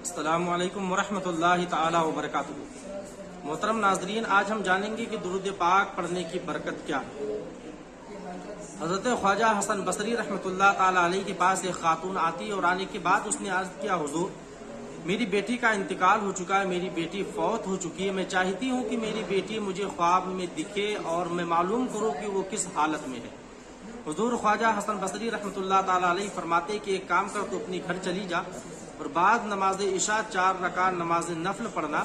السلام علیکم ورحمۃ اللہ تعالی وبرکاتہ۔ محترم ناظرین، آج ہم جانیں گے کہ درود پاک پڑھنے کی برکت کیا ہے۔ حضرت خواجہ حسن بصری رحمۃ اللہ تعالی علیہ کے پاس ایک خاتون آتی اور آنے کے بعد اس نے عرض کیا، حضور میری بیٹی کا انتقال ہو چکا ہے، میری بیٹی فوت ہو چکی ہے، میں چاہتی ہوں کہ میری بیٹی مجھے خواب میں دکھے اور میں معلوم کروں کہ وہ کس حالت میں ہے۔ حضور خواجہ حسن بصری رحمۃ اللہ تعالی علیہ فرماتے کہ ایک کام کر، تو اپنی گھر چلی جا اور بعد نماز عشاء 4 رکعت نماز نفل پڑھنا،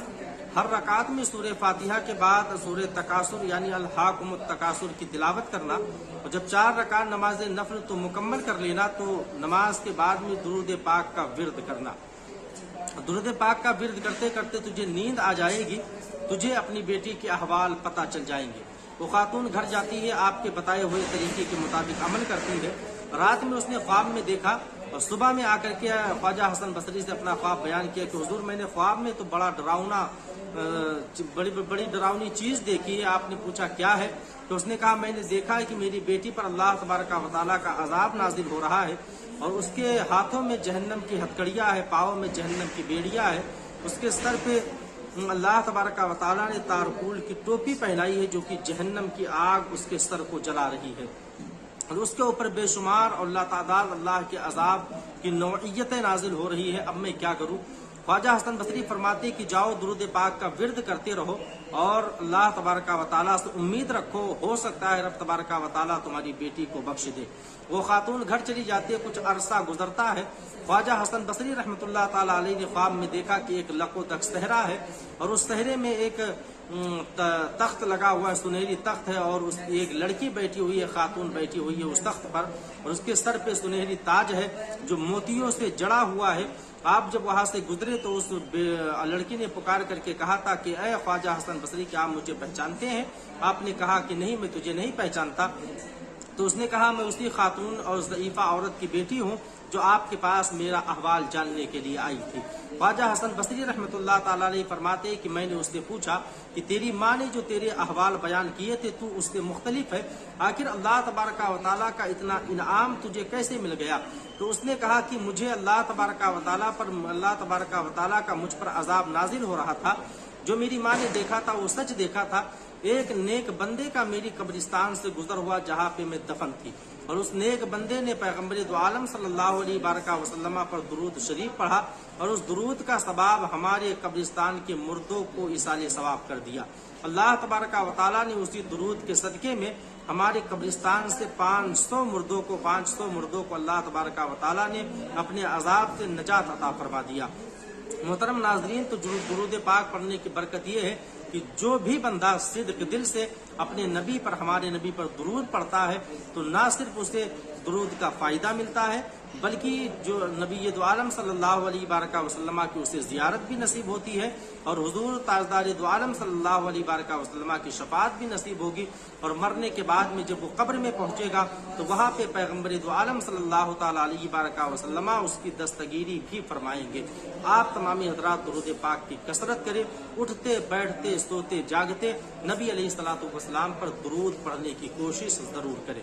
ہر رکعت میں سورہ فاتحہ کے بعد سورہ تکاثر یعنی الہاکم التکاثر کی تلاوت کرنا، اور جب 4 رکعت نماز نفل تو مکمل کر لینا تو نماز کے بعد میں درود پاک کا ورد کرنا۔ درود پاک کا ورد کرتے کرتے تجھے نیند آ جائے گی، تجھے اپنی بیٹی کے احوال پتہ چل جائیں گے۔ وہ خاتون گھر جاتی ہے، آپ کے بتائے ہوئے طریقے کے مطابق عمل کرتی ہے۔ رات میں اس نے خواب میں دیکھا اور صبح میں آ کر کے خواجہ حسن بصری سے اپنا خواب بیان کیا کہ حضور میں نے خواب میں تو بڑی ڈراؤنی چیز دیکھی ہے۔ آپ نے پوچھا کیا ہے؟ تو اس نے کہا میں نے دیکھا ہے کہ میری بیٹی پر اللہ تبارک و تعالیٰ کا عذاب نازل ہو رہا ہے، اور اس کے ہاتھوں میں جہنم کی ہتکڑیاں ہے، پاؤں میں جہنم کی بیڑیاں ہے، اس کے سر پہ اللہ تبارک و تعالیٰ نے تارکول کی ٹوپی پہنائی ہے جو کہ جہنم کی آگ اس کے سر کو جلا رہی ہے، اور اس کے اوپر بے شمار اور لا تعداد اللہ کے عذاب کی نوعیتیں نازل ہو رہی ہے۔ اب میں کیا کروں؟ خواجہ حسن بصری فرماتے کہ جاؤ درود پاک کا ورد کرتے رہو اور اللہ تبارک و تعالیٰ سے امید رکھو، ہو سکتا ہے رب تبارک و تعالیٰ تمہاری بیٹی کو بخش دے۔ وہ خاتون گھر چلی جاتی ہے، کچھ عرصہ گزرتا ہے، خواجہ حسن بصری رحمۃ اللہ تعالی علیہ نے خواب میں دیکھا کہ ایک لقو تک صحرا ہے، اور اس صحرے میں ایک تخت لگا ہوا ہے، سنہری تخت ہے، اور اس ایک لڑکی بیٹھی ہوئی ہے، خاتون بیٹھی ہوئی ہے اس تخت پر، اور اس کے سر پہ سنہری تاج ہے جو موتیوں سے جڑا ہوا ہے۔ آپ جب وہاں سے گزرے تو اس لڑکی نے پکار کر کے کہا تھا کہ اے خواجہ حسن بصری، کیا آپ مجھے پہچانتے ہیں؟ آپ نے کہا کہ نہیں، میں تجھے نہیں پہچانتا۔ تو اس نے کہا میں اسی خاتون اور ضعیفہ عورت کی بیٹی ہوں جو آپ کے پاس میرا احوال جاننے کے لیے آئی تھی۔ خواجہ حسن بصری رحمۃ اللہ تعالی علیہ فرماتے کہ میں نے اس سے پوچھا کہ تیری ماں نے جو تیرے احوال بیان کیے تھے تو اس سے مختلف ہے، آخر اللہ تبارک و تعالیٰ کا اتنا انعام تجھے کیسے مل گیا؟ تو اس نے کہا کہ مجھے اللہ تبارک و تعالیٰ کا مجھ پر عذاب نازل ہو رہا تھا، جو میری ماں نے دیکھا تھا وہ سچ دیکھا تھا۔ ایک نیک بندے کا میری قبرستان سے گزر ہوا جہاں پہ میں دفن تھی، اور اس نیک بندے نے پیغمبر دو عالم صلی اللہ علیہ وسلم پر درود شریف پڑھا، اور اس درود کا ثواب ہمارے قبرستان کے مردوں کو ایصال ثواب کر دیا۔ اللہ تبارک و تعالیٰ نے اسی درود کے صدقے میں ہمارے قبرستان سے 500 مردوں کو اللہ تبارک و تعالیٰ نے اپنے عذاب سے نجات عطا فرما دیا۔ محترم ناظرین، تو درود پاک پڑھنے کی برکت یہ ہے کہ جو بھی بندہ صدق دل سے اپنے نبی پر، ہمارے نبی پر درود پڑھتا ہے تو نہ صرف اسے درود کا فائدہ ملتا ہے، بلکہ جو نبی دو عالم صلی اللہ علیہ وسلم کی اسے زیارت بھی نصیب ہوتی ہے، اور حضور تاجدار دو عالم صلی اللہ علیہ وسلم کی شفاعت بھی نصیب ہوگی، اور مرنے کے بعد میں جب وہ قبر میں پہنچے گا تو وہاں پہ پیغمبر دو عالم صلی اللہ تعالی علیہ وسلم اس کی دستگیری بھی فرمائیں گے۔ آپ تمامی حضرات درود پاک کی کثرت کریں، اٹھتے بیٹھتے سوتے جاگتے نبی علیہ الصلوۃ والسلام پر درود پڑھنے کی کوشش ضرور کریں۔